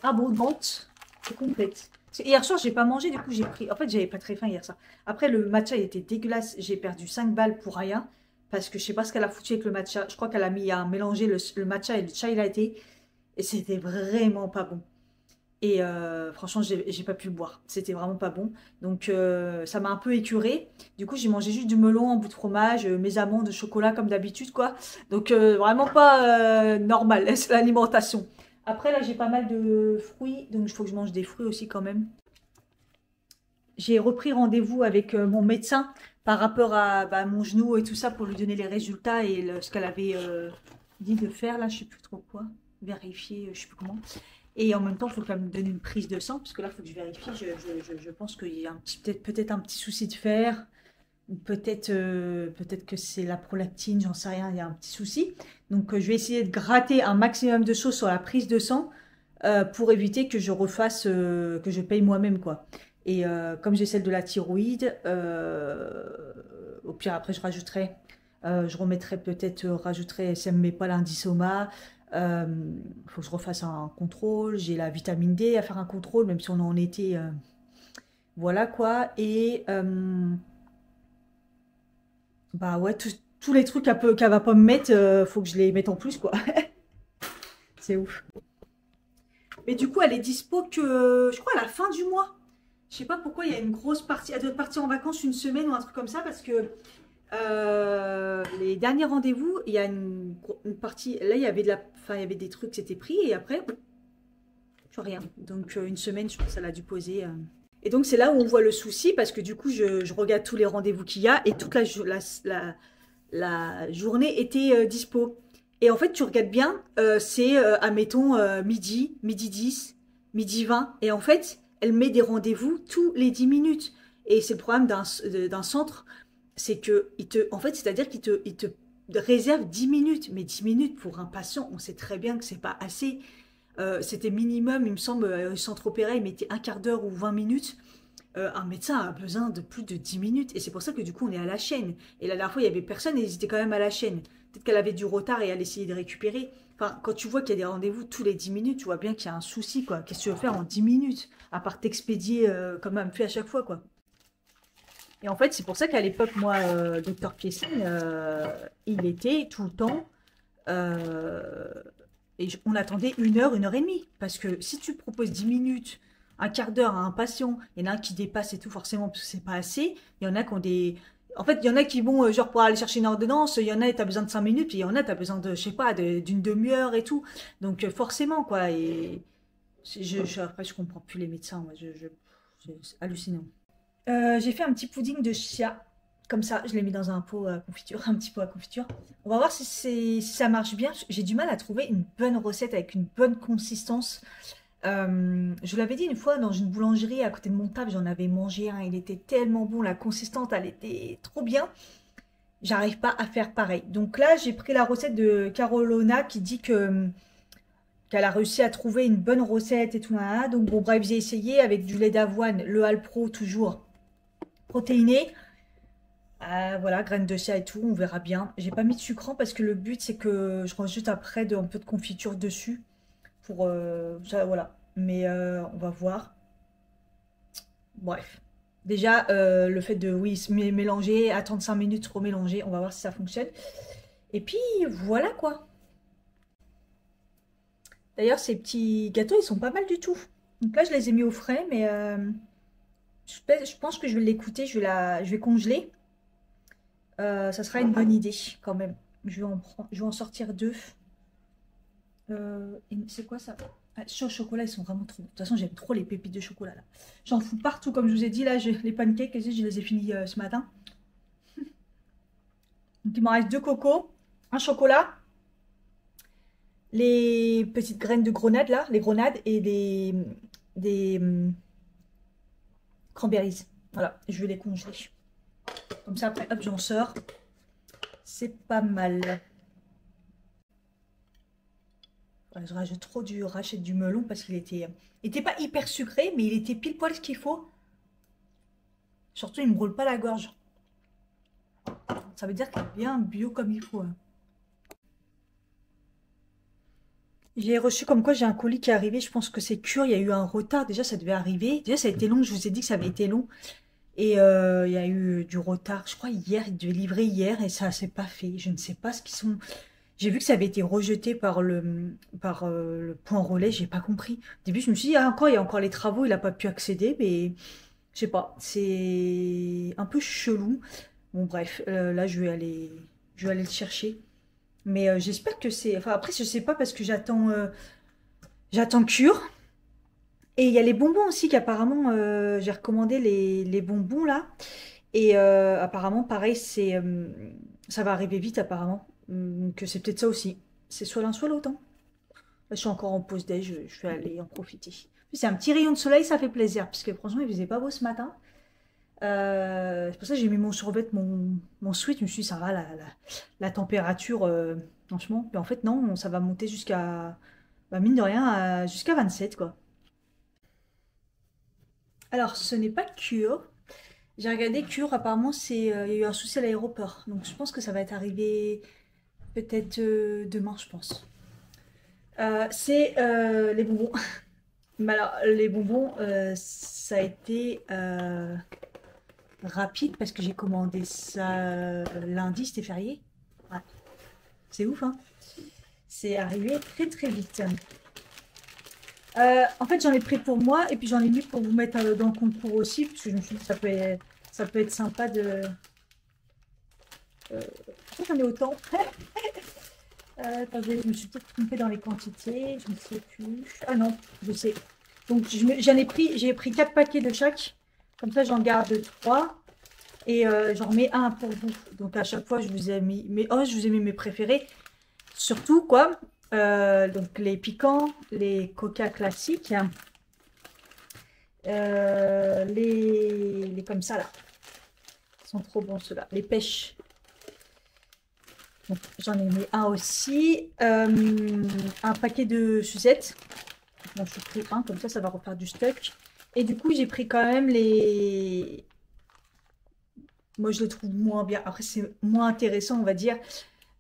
abondante et complète. Parce que hier soir, j'ai pas mangé, du coup, j'ai pris. En fait, j'avais pas très faim hier soir. Après, le matcha, il était dégueulasse. J'ai perdu 5 balles pour rien parce que je sais pas ce qu'elle a foutu avec le matcha. Je crois qu'elle a mis à mélanger le matcha et le chai latte et c'était vraiment pas bon. Et franchement, j'ai pas pu le boire. C'était vraiment pas bon. Donc, ça m'a un peu écœurée. Du coup, j'ai mangé juste du melon, un bout de fromage, mes amandes, de chocolat comme d'habitude, quoi. Donc, vraiment pas normal, l'alimentation. Après, là, j'ai pas mal de fruits. Donc, il faut que je mange des fruits aussi quand même. J'ai repris rendez-vous avec mon médecin par rapport à bah, mon genou et tout ça pour lui donner les résultats et ce qu'elle avait dit de faire. Là, je sais plus trop quoi. Vérifier, je sais plus comment. Et en même temps, il faut qu'elle me donne une prise de sang, parce que là, il faut que je vérifie. Je pense qu'il y a peut-être un petit souci de fer, ou peut-être que c'est la prolactine, j'en sais rien, il y a un petit souci. Donc, je vais essayer de gratter un maximum de choses sur la prise de sang pour éviter que je refasse, que je paye moi-même, quoi. Et comme j'ai celle de la thyroïde, au pire, après, je remettrai peut-être, rajouterai, si elle ne me met pas l'indisoma. Faut que je refasse un contrôle. J'ai la vitamine D à faire un contrôle, même si on est en été. Voilà quoi. Et bah ouais, tous les trucs qu'elle va pas me mettre, faut que je les mette en plus quoi. C'est ouf. Mais du coup, elle est dispo que, je crois, à la fin du mois. Je sais pas pourquoi il y a une grosse partie. Elle doit partir en vacances une semaine ou un truc comme ça parce que les derniers rendez-vous, il y a une partie. Là, il y avait enfin, il y avait des trucs, c'était pris et après, plus rien. Donc une semaine, je pense qu'elle a dû poser. Et donc c'est là où on voit le souci parce que du coup, je regarde tous les rendez-vous qu'il y a et toute la journée était dispo. Et en fait, tu regardes bien, c'est admettons midi 10, midi 20. Et en fait, elle met des rendez-vous tous les 10 minutes. Et c'est le problème d'un centre, c'est que, en fait, c'est-à-dire il te réserve 10 minutes. Mais 10 minutes pour un patient, on sait très bien que c'est pas assez. C'était minimum, il me semble, au centre opéra, il mettait un quart d'heure ou 20 minutes. Un médecin a besoin de plus de 10 minutes. Et c'est pour ça que du coup, on est à la chaîne. Et la dernière fois, il n'y avait personne et ils étaient quand même à la chaîne. Peut-être qu'elle avait du retard et elle essayait de récupérer. Enfin, quand tu vois qu'il y a des rendez-vous tous les 10 minutes, tu vois bien qu'il y a un souci, quoi. Qu'est-ce que tu veux faire en 10 minutes? À part t'expédier comme elle me fait à chaque fois, quoi. Et en fait, c'est pour ça qu'à l'époque, moi, docteur Piessing, il était tout le temps. euh, on attendait 1 heure et demie. Parce que si tu proposes 10 minutes, un quart d'heure à un patient, il y en a un qui dépasse et tout, forcément, parce que c'est pas assez. Il y en a qui ont des. En fait, il y en a qui vont, genre, pour aller chercher une ordonnance, il y en a, tu as besoin de 5 minutes, puis il y en a, tu as besoin de, je sais pas, d'une demi-heure et tout. Donc, forcément, quoi. Et après, je comprends plus les médecins, moi. C'est hallucinant. J'ai fait un petit pudding de chia. Comme ça, je l'ai mis dans un pot à confiture, un petit pot à confiture. On va voir si ça marche bien. J'ai du mal à trouver une bonne recette avec une bonne consistance. Je l'avais dit une fois dans une boulangerie à côté de mon table, j'en avais mangé un. Il était tellement bon, la consistance, elle était trop bien. J'arrive pas à faire pareil. Donc là, j'ai pris la recette de Carolona qui dit qu'elle a réussi à trouver une bonne recette et tout. Là. Donc bon, bref, j'ai essayé avec du lait d'avoine, le Alpro toujours protéiné. Voilà, graines de chia et tout, on verra bien. J'ai pas mis de sucrant parce que le but c'est que je rajoute après un peu de confiture dessus pour ça, voilà. Mais on va voir. Bref. Déjà, le fait de oui, mélanger, attendre 5 minutes, remélanger, on va voir si ça fonctionne. Et puis voilà quoi. D'ailleurs, ces petits gâteaux, ils sont pas mal du tout. Donc là, je les ai mis au frais, mais je pense que je vais l'écouter, je vais congeler. Ça sera une bonne idée quand même. Je vais en sortir deux. C'est quoi ça? Ah, au chocolat, ils sont vraiment trop bons. De toute façon, j'aime trop les pépites de chocolat là. J'en fous partout, comme je vous ai dit, là, les pancakes, je les ai finis ce matin. Donc, il m'en reste 2 cocos, un chocolat, les petites graines de grenade là, les grenades et des cranberries. Voilà, je vais les congeler. Comme ça, après, hop, j'en sors. C'est pas mal. Voilà, je rajoute trop du rachète du melon parce qu'il était pas hyper sucré, mais il était pile poil ce qu'il faut. Surtout, il me brûle pas la gorge. Ça veut dire qu'il est bien bio comme il faut. Hein. J'ai reçu comme quoi j'ai un colis qui est arrivé. Je pense que c'est Cure. Il y a eu un retard. Déjà, ça devait arriver. Déjà, ça a été long. Je vous ai dit que ça avait été long. Et il y a eu du retard. Je crois hier, ils devaient livrer hier et ça s'est pas fait. Je ne sais pas ce qu'ils sont. J'ai vu que ça avait été rejeté par le point relais. J'ai pas compris. Au début, je me suis dit, ah, encore, il y a encore les travaux. Il n'a pas pu accéder. Mais je sais pas. C'est un peu chelou. Bon, bref. Là, je vais aller le chercher. Mais j'espère que c'est. Enfin, après, je sais pas parce que j'attends Cure. Et il y a les bonbons aussi qu'apparemment, j'ai recommandé les bonbons là. Et apparemment, pareil, ça va arriver vite apparemment. Que c'est peut-être ça aussi. C'est soit l'un, soit l'autre. Hein. Là, je suis encore en pause déj, je vais aller en profiter. C'est un petit rayon de soleil, ça fait plaisir. Parce que franchement, il faisait pas beau ce matin. C'est pour ça que j'ai mis mon survêt, mon sweat. Je me suis dit, ça va, la température, franchement. Mais en fait, non, ça va monter jusqu'à, bah, mine de rien, jusqu'à 27, quoi. Alors, ce n'est pas Cure. J'ai regardé Cure, apparemment, il y a eu un souci à l'aéroport. Donc, je pense que ça va être arrivé peut-être demain, je pense. C'est les bonbons. Mais alors, les bonbons, ça a été rapide parce que j'ai commandé ça lundi, c'était férié. Ouais. C'est ouf, hein? C'est arrivé très très vite. En fait, j'en ai pris pour moi et puis j'en ai mis pour vous mettre dans le concours aussi, parce que je me suis dit que ça peut être sympa de. Pourquoi j'en ai autant? Attendez, je me suis peut-être trompée dans les quantités, je ne sais plus. Ah non, je sais. Donc j'ai pris 4 paquets de chaque. Comme ça, j'en garde 3 et j'en remets un pour vous. Donc à chaque fois, je vous ai mis mes préférés. Surtout quoi, donc les piquants, les coca classiques, les comme ça là, ils sont trop bons ceux-là, les pêches. Donc j'en ai mis un aussi, un paquet de sucettes. Bon, je suis pris un, comme ça va refaire du stock. Et du coup, j'ai pris quand même les. Moi, je les trouve moins bien. Après, c'est moins intéressant, on va dire.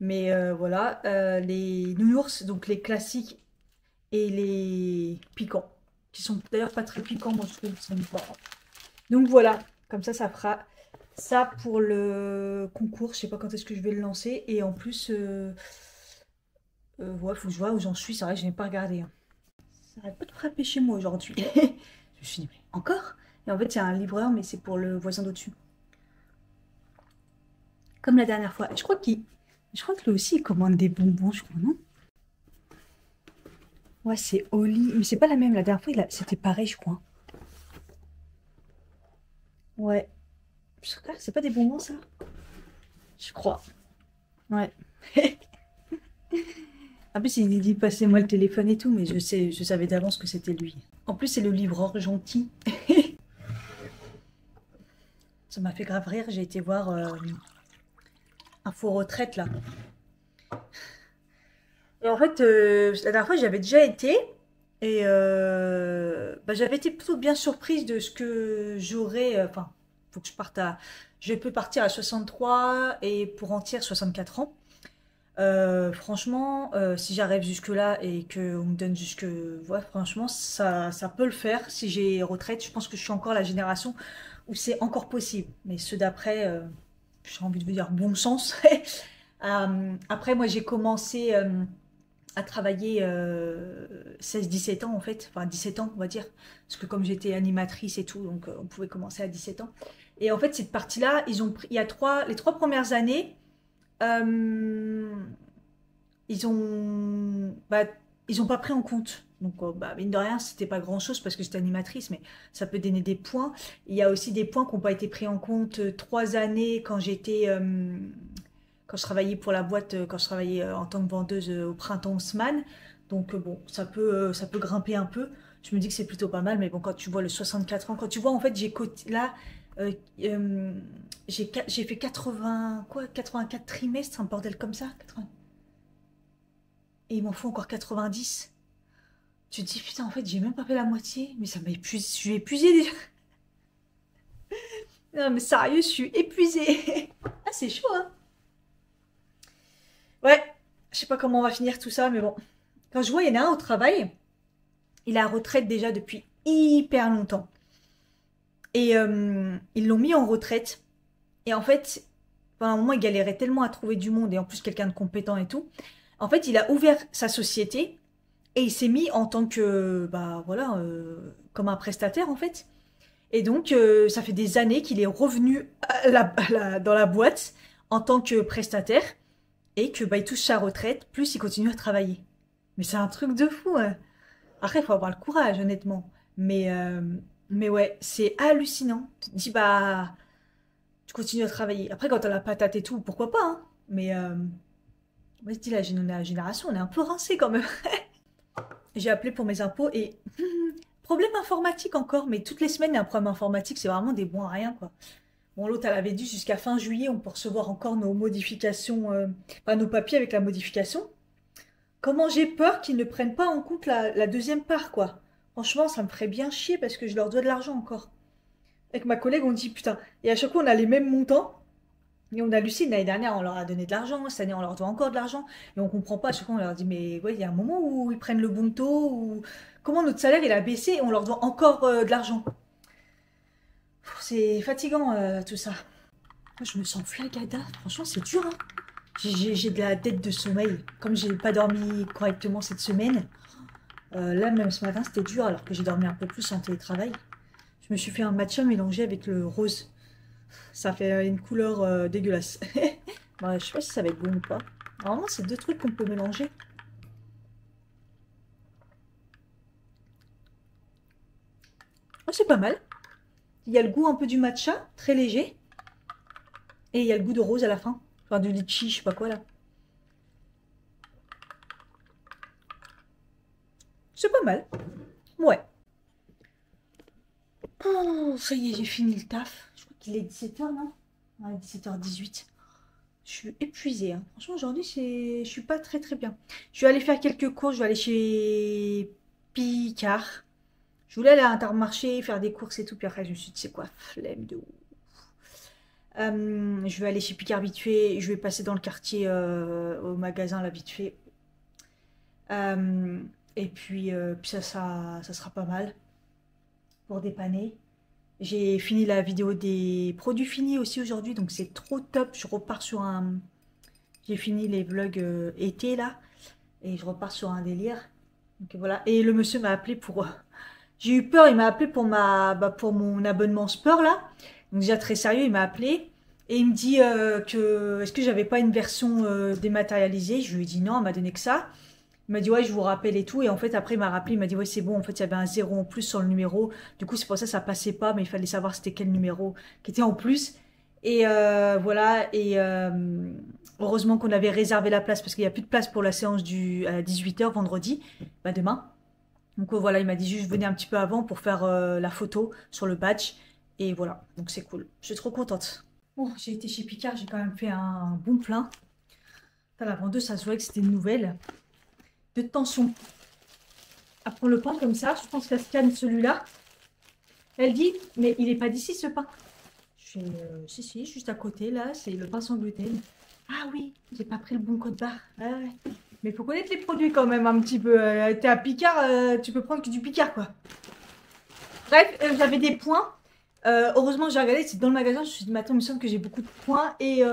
Mais voilà, les nounours, donc les classiques et les piquants, qui sont d'ailleurs pas très piquants, moi je trouve que c'est pas. Donc voilà, comme ça fera ça pour le concours. Je sais pas quand est-ce que je vais le lancer. Et en plus, ouais, faut que je vois où j'en suis. C'est vrai, je n'ai pas regardé. Hein. Ça arrête pas de frapper chez moi aujourd'hui. Je me suis dit, mais encore? Et en fait, c'est un livreur, mais c'est pour le voisin d'au-dessus. Comme la dernière fois. Je crois que lui aussi, il commande des bonbons, je crois, non? Ouais, c'est Oli. Mais c'est pas la même. La dernière fois, c'était pareil, je crois. Ouais. C'est pas des bonbons, ça? Je crois. Ouais. En plus, il dit passez-moi le téléphone et tout, mais je savais d'avance que c'était lui. En plus, c'est le livreur gentil. Ça m'a fait grave rire. J'ai été voir Info Retraite, là. Et en fait, la dernière fois, j'avais déjà été. Et bah, j'avais été plutôt bien surprise de ce que j'aurais. Enfin, faut que je parte à. Je peux partir à 63 et pour entière 64 ans. Franchement, si j'arrive jusque-là et qu'on me donne jusque. Ouais, franchement, ça peut le faire. Si j'ai retraite, je pense que je suis encore la génération où c'est encore possible. Mais ceux d'après, j'ai envie de vous dire bon sens. Après, moi, j'ai commencé à travailler 16-17 ans en fait, enfin 17 ans on va dire, parce que comme j'étais animatrice et tout, donc on pouvait commencer à 17 ans. Et en fait cette partie-là, il y a les 3 premières années, ils ont, bah, ils ont pas pris en compte. Donc, bah, mine de rien, c'était pas grand-chose parce que j'étais animatrice, mais ça peut donner des points. Il y a aussi des points qui n'ont pas été pris en compte 3 années quand quand je travaillais pour la boîte, quand je travaillais en tant que vendeuse au printemps Haussmann. Donc, bon, ça peut grimper un peu. Je me dis que c'est plutôt pas mal, mais bon, quand tu vois le 64 ans, quand tu vois, en fait, là, euh, euh, j'ai fait 84 trimestres, un bordel comme ça, 80. Et il m'en faut encore 90. Tu te dis, putain, en fait, j'ai même pas fait la moitié, mais ça m'a épuisé, je suis épuisée déjà. Non, mais sérieux, je suis épuisée. Ah, c'est chaud, hein. Ouais, je sais pas comment on va finir tout ça, mais bon. Quand je vois, il y en a un au travail, il est à la retraite déjà depuis hyper longtemps. Et ils l'ont mis en retraite. Et en fait, pendant un moment, il galérait tellement à trouver du monde, et en plus quelqu'un de compétent et tout. En fait, il a ouvert sa société, et il s'est mis en tant que, bah voilà, comme un prestataire en fait. Et donc, ça fait des années qu'il est revenu dans la boîte en tant que prestataire et que bah, il touche sa retraite, plus il continue à travailler. Mais c'est un truc de fou, hein. Après, il faut avoir le courage, honnêtement. Mais, euh, mais ouais, c'est hallucinant. Tu te dis, bah, tu continues à travailler. Après, quand t'as la patate et tout, pourquoi pas, hein. Mais, moi, je dis, la génération, on est un peu rincé quand même. J'ai appelé pour mes impôts et problème informatique encore, mais toutes les semaines il y a un problème informatique, c'est vraiment des bons à rien quoi. Bon, l'autre elle avait dit jusqu'à fin juillet on peut recevoir encore nos modifications, enfin nos papiers avec la modification. Comment j'ai peur qu'ils ne prennent pas en compte la deuxième part quoi. Franchement ça me ferait bien chier parce que je leur dois de l'argent encore. Avec ma collègue on dit putain, et à chaque fois on a les mêmes montants. Et on hallucine, l'année dernière on leur a donné de l'argent, cette année on leur doit encore de l'argent, et on comprend pas, à chaque fois on leur dit mais ouais il y a un moment où ils prennent le bon taux, ou comment notre salaire il a baissé et on leur doit encore de l'argent. C'est fatigant tout ça. Moi je me sens flagada, franchement c'est dur hein. J'ai de la dette de sommeil, comme j'ai pas dormi correctement cette semaine, là même ce matin c'était dur alors que j'ai dormi un peu plus en télétravail. Je me suis fait un matcha mélangé avec le rose. Ça fait une couleur dégueulasse. Ouais, je sais pas si ça va être bon ou pas. Normalement, c'est deux trucs qu'on peut mélanger. Oh, c'est pas mal. Il y a le goût un peu du matcha, très léger. Et il y a le goût de rose à la fin. Enfin, du litchi, je sais pas quoi là. C'est pas mal. Ouais. Oh, ça y est, j'ai fini le taf. Je crois qu'il est 17h, non? Ouais, 17h18. Je suis épuisée, hein. Franchement, aujourd'hui, je suis pas très très bien. Je vais aller faire quelques courses. Je vais aller chez Picard. Je voulais aller à Intermarché, faire des courses et tout. Puis après, je me suis dit, c'est quoi, flemme de ouf. Je vais aller chez Picard vite fait. Je vais passer dans le quartier au magasin là vite fait. Euh, puis ça sera pas mal pour dépanner. J'ai fini la vidéo des produits finis aussi aujourd'hui, donc c'est trop top. Je repars sur un... J'ai fini les vlogs été là, et je repars sur un délire. Donc voilà. Et le monsieur m'a appelé pour... J'ai eu peur, il m'a appelé pour pour mon abonnement Sport là. Donc déjà très sérieux, il m'a appelé. Et il me dit que... Est-ce que j'avais pas une version dématérialisée? Je lui ai dit non, elle m'a donné que ça. Il m'a dit ouais je vous rappelle et tout, et en fait après il m'a rappelé, il m'a dit ouais c'est bon, en fait il y avait un zéro en plus sur le numéro, du coup c'est pour ça que ça passait pas, mais il fallait savoir c'était quel numéro qui était en plus. Et voilà, et heureusement qu'on avait réservé la place parce qu'il n'y a plus de place pour la séance à 18h vendredi, bah demain. Donc voilà, il m'a dit juste venez un petit peu avant pour faire la photo sur le badge, et voilà, donc c'est cool, je suis trop contente. Bon, j'ai été chez Picard, j'ai quand même fait un bon plein. Putain, la vendeuse ça se voyait que c'était une nouvelle de tension. Elle prend le pain comme ça, je pense qu'elle scanne celui-là. Elle dit, mais il est pas d'ici ce pain. Je fais, si, juste à côté, là, c'est le pain sans gluten. Ah oui, j'ai pas pris le bon code barre. Ah ouais. Mais il faut connaître les produits quand même un petit peu. T'es à Picard, tu peux prendre que du Picard, quoi. Bref, j'avais des points. Heureusement, j'ai regardé, c'est dans le magasin. Je me suis dit, mais attends, il me semble que j'ai beaucoup de points. Et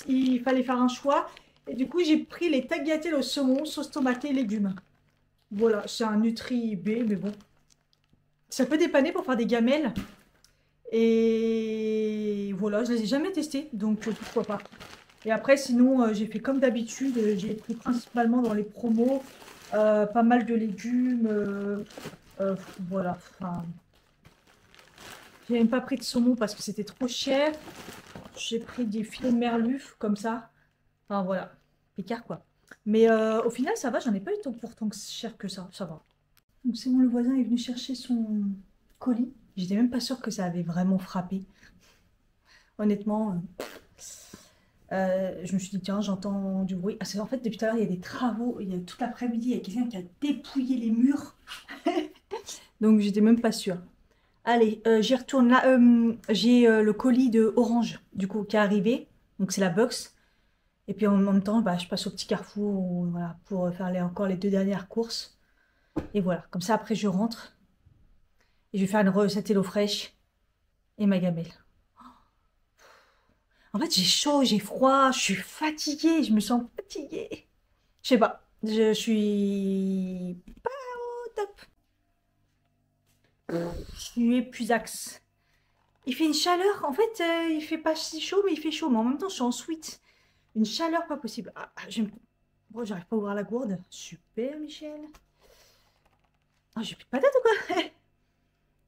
il fallait faire un choix. Et du coup, j'ai pris les tagliatelles au saumon, sauce tomatée et légumes. Voilà, c'est un Nutri B, mais bon. Ça peut dépanner pour faire des gamelles. Et voilà, je les ai jamais testés, donc pourquoi pas. Et après, sinon, j'ai fait comme d'habitude. J'ai pris principalement dans les promos. Pas mal de légumes. Voilà. Enfin, j'ai même pas pris de saumon parce que c'était trop cher. J'ai pris des filets de merluf comme ça. Enfin voilà, Picard quoi. Mais au final ça va, j'en ai pas eu pour tant que cher que ça va. Donc c'est bon, le voisin est venu chercher son colis. J'étais même pas sûre que ça avait vraiment frappé. Honnêtement, je me suis dit tiens j'entends du bruit. Ah, en fait depuis tout à l'heure il y a des travaux, il y a toute l'après-midi il y a quelqu'un qui a dépouillé les murs. Donc j'étais même pas sûre. Allez, j'y retourne là. J'ai le colis de Orange du coup qui est arrivé. Donc c'est la box. Et puis en même temps, bah, je passe au petit carrefour voilà, pour faire encore les 2 dernières courses. Et voilà, comme ça après je rentre et je vais faire une recette Hello Fresh et ma gamelle. En fait j'ai chaud, j'ai froid, je suis fatiguée, je me sens fatiguée. Je sais pas, je suis pas au top. Je suis épuisax. Il fait une chaleur, en fait il fait pas si chaud mais il fait chaud. Mais en même temps je suis en sweat. Une chaleur pas possible. Bon, j'arrive pas à ouvrir la gourde. Super Michel. Oh, j'ai plus de patates ou quoi?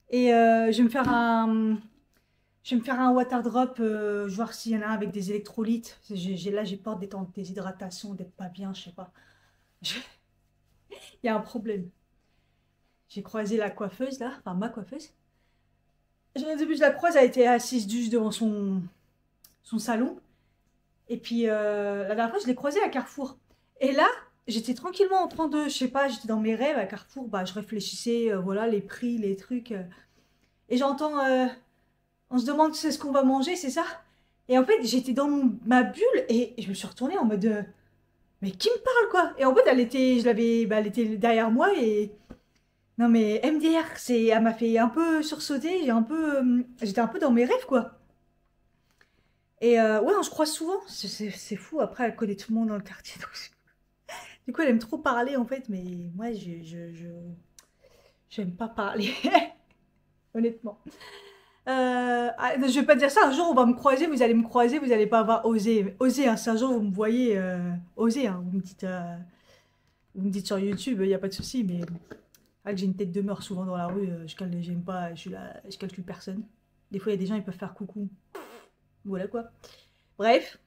Et je vais me faire un water drop, voir s'il y en a un avec des électrolytes. Là, j'ai peur d'être en déshydratation, d'être pas bien, je sais pas. Il y a un problème. J'ai croisé la coiffeuse là, enfin ma coiffeuse. Depuis que je la croise, elle était assise juste devant son salon. Et puis la dernière fois, je l'ai croisée à Carrefour. Et là, j'étais tranquillement en train de, je sais pas, j'étais dans mes rêves à Carrefour. Bah, je réfléchissais, voilà, les prix, les trucs. Et j'entends, on se demande c'est ce qu'on va manger, c'est ça? Et en fait, j'étais dans ma bulle et je me suis retournée en mode, mais qui me parle quoi? Et en fait, elle était derrière moi et non mais MDR, elle m'a fait un peu sursauter. J'étais un peu dans mes rêves quoi. Et ouais, on se croise souvent. C'est fou. Après, elle connaît tout le monde dans le quartier. Donc, du coup, elle aime trop parler en fait, mais moi, j'aime pas parler, honnêtement. Je vais pas dire ça, un jour on va me croiser, vous allez me croiser, vous allez pas avoir osé. Osé, hein, si un jour vous me voyez, osez, hein, vous me dites sur YouTube, il n'y a pas de souci, mais que j'ai une tête de mort souvent dans la rue, j'aime pas, je suis là, je calcule personne. Des fois il y a des gens, ils peuvent faire coucou. Voilà quoi. Bref.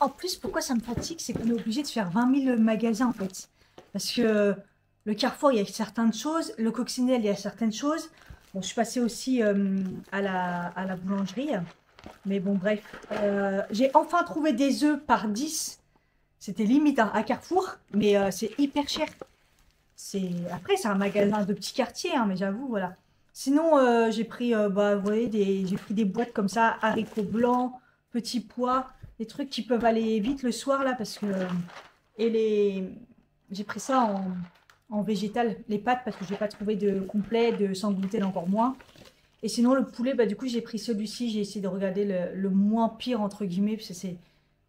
En plus, pourquoi ça me fatigue, c'est qu'on est obligé de faire 20 000 magasins en fait. Parce que le Carrefour, il y a certaines choses, le Coccinelle, il y a certaines choses. Bon, je suis passée aussi à la boulangerie. Mais bon, bref. J'ai enfin trouvé des œufs par 10. C'était limite hein, à Carrefour, mais c'est hyper cher. Après, c'est un magasin de petit quartier, hein, mais j'avoue, voilà. Sinon, j'ai pris, bah, vous voyez, j'ai pris des boîtes comme ça, haricots blancs, petits pois, des trucs qui peuvent aller vite le soir, là, parce que... J'ai pris ça en végétal, les pâtes, parce que je n'ai pas trouvé de complet, de sans gluten encore moins. Et sinon, le poulet, bah, du coup, j'ai pris celui-ci. J'ai essayé de regarder le moins pire, entre guillemets, parce que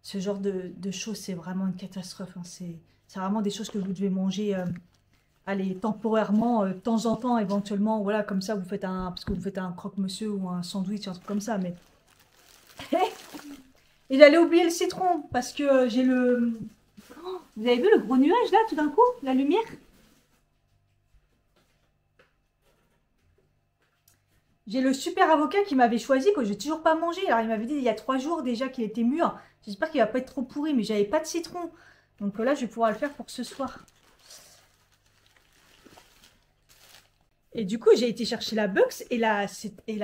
ce genre de choses, c'est vraiment une catastrophe. Hein. C'est vraiment des choses que vous devez manger, allez, temporairement, de temps en temps, éventuellement. Voilà, comme ça, parce que vous faites un croque-monsieur ou un sandwich, un truc comme ça. Mais et j'allais oublier le citron, parce que j'ai le... Oh, vous avez vu le gros nuage, là, tout d'un coup? La lumière? J'ai le super avocat qui m'avait choisi, que j'ai toujours pas mangé. Alors il m'avait dit il y a 3 jours déjà qu'il était mûr. J'espère qu'il va pas être trop pourri, mais j'avais pas de citron. Donc là, je vais pouvoir le faire pour ce soir. Et du coup, j'ai été chercher la box et la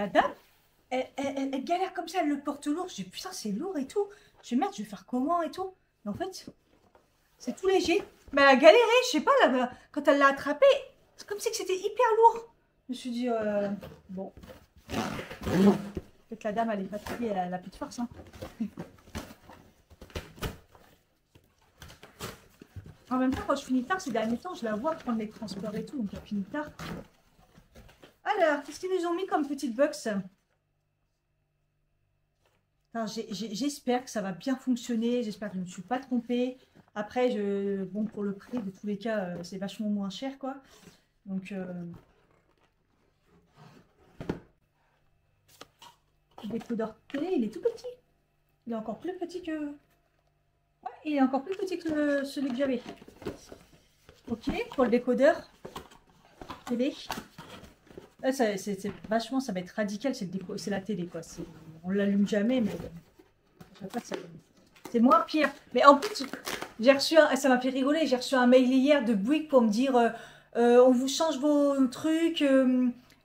dame, elle galère comme ça, elle le porte lourd. Je dis putain, c'est lourd et tout. Je dis merde, je vais faire comment et tout. Mais en fait, c'est tout léger. Mais elle a galéré, je sais pas, là, quand elle l'a attrapé, c'est comme si que c'était hyper lourd. Je me suis dit, bon. Peut-être la dame, elle est fatiguée, elle a plus de force. Hein. En même temps, quand je finis tard, ces derniers temps, je la vois prendre les transports et tout, donc elle finit tard. Alors, qu'est-ce qu'ils nous ont mis comme petite box? J'espère que ça va bien fonctionner, j'espère que je ne me suis pas trompée. Après, bon, pour le prix, de tous les cas, c'est vachement moins cher, quoi. Donc, dépôt d'orteil, il est tout petit. Il est encore plus petit que... Ouais, il est encore plus petit que celui que j'avais. Ok, pour le décodeur. Télé. Là, c'est vachement, ça va être radical, c'est la télé, quoi. On l'allume jamais, mais à chaque fois, c'est moins pire. Mais en plus, j'ai reçu ça m'a fait rigoler, j'ai reçu un mail hier de Bouygues pour me dire on vous change vos trucs,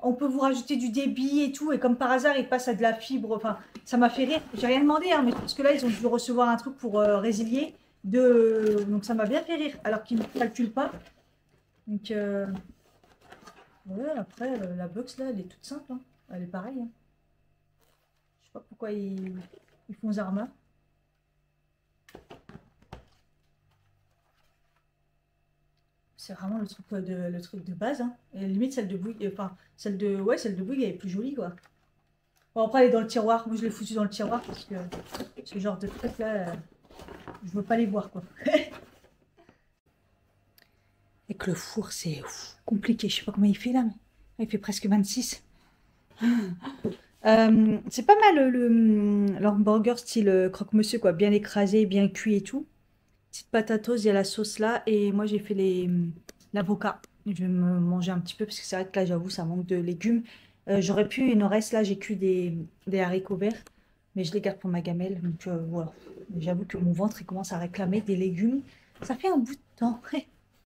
on peut vous rajouter du débit et tout, et comme par hasard, ils passent à de la fibre. Enfin, ça m'a fait rire. J'ai rien demandé, hein, mais parce que là, ils ont dû recevoir un truc pour résilier. Donc ça m'a bien fait rire, alors qu'ils ne calculent pas. Donc, ouais, après, la box, là, elle est toute simple. Hein. Elle est pareille. Hein. Je sais pas pourquoi ils font Zarma. C'est vraiment le truc de base. Hein. Et limite, celle de Bouygues, enfin, celle de Bouygues, elle est plus jolie, quoi. Bon, après, elle est dans le tiroir. Moi, je l'ai foutue dans le tiroir parce que ce genre de truc, là, je veux pas les voir, quoi. Et que le four, c'est compliqué. Je sais pas comment il fait, là, mais il fait presque 26. C'est pas mal l'hamburger style croque-monsieur, quoi. Bien écrasé, bien cuit et tout. Petite patatos, il y a la sauce là. Et moi, j'ai fait l'avocat. Je vais me manger un petit peu parce que c'est vrai que là, j'avoue, ça manque de légumes. J'aurais pu, il nous reste là, j'ai cuit des haricots verts. Mais je les garde pour ma gamelle. Donc voilà. J'avoue que mon ventre, il commence à réclamer des légumes. Ça fait un bout de temps.